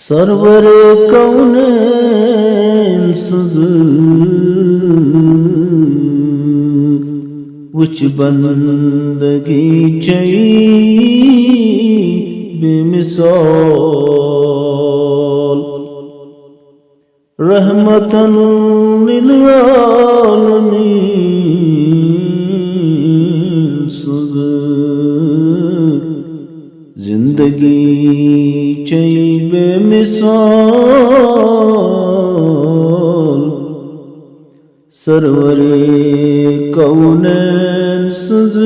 Server कौनैन सुज़ वुच बंदगी चई बेमिसाल रहमतन लिल आलमीन सुज़ जिंदगी चई बेमिसाल सरवरे कौनैन सुज़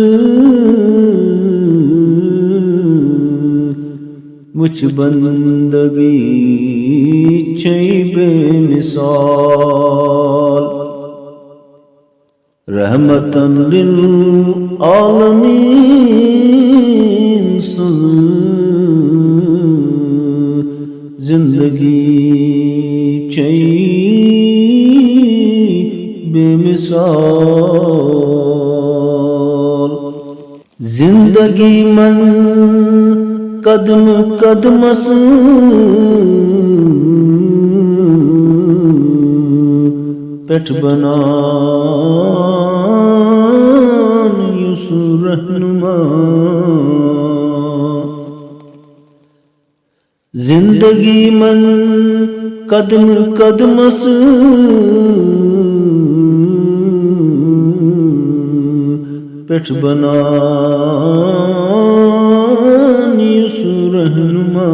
मुझ बंदगी चई बेमिसाल रहमतन लिल आलमीन सुज़ जिंदगी चई बेमिसाल जिंदगी मन कदम कदमस पेठ बनान युसु रहनुमा जिंदगी मन कदम कदमस पेठ बनान युसु रहनुमा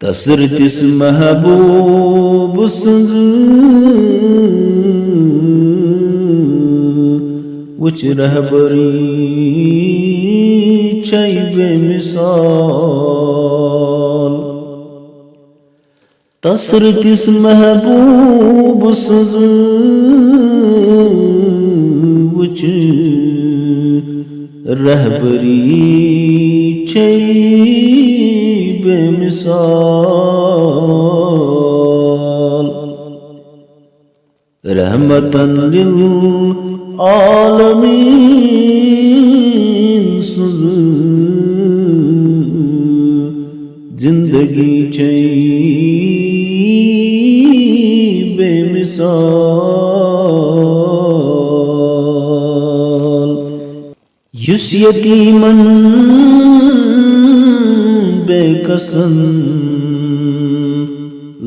तसर तिस महबूब सुज़ वुच रहबरी चई बेमिसाल तसर तिस महबूब सुज़ वुच रहबरी चई बेमिसाल रहमतन लिल आलमीन सुज़ जिंदगी चई बेमिसाल युस यतीमन बेकसन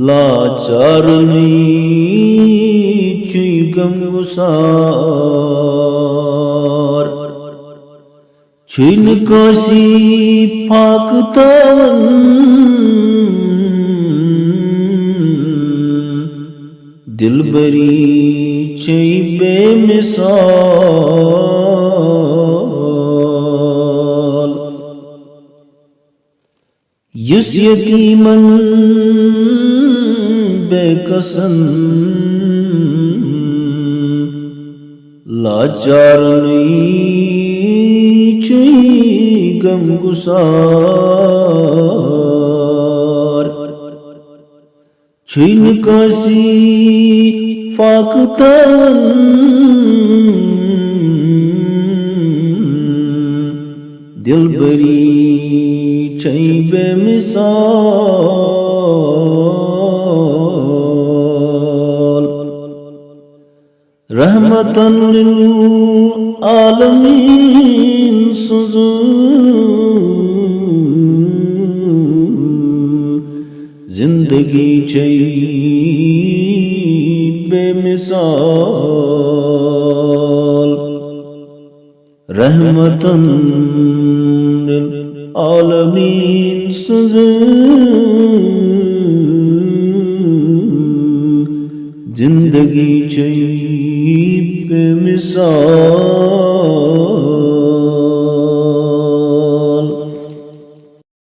लाचारनी चुई गमगुसार छिन कासी फाकतावन दिलबरी चई बेमिसाल युस यतीमन बेकसन लाचारनी चुई गमगुसार छिन कासी फाकतावन दिलबरी चई बेमिसाल रहमतन लिल आलमीन सुज़ जिंदगी चई बेमिसाल रहमतन लिल आलमीन सुज़ जिंदगी चई बेमिसाल।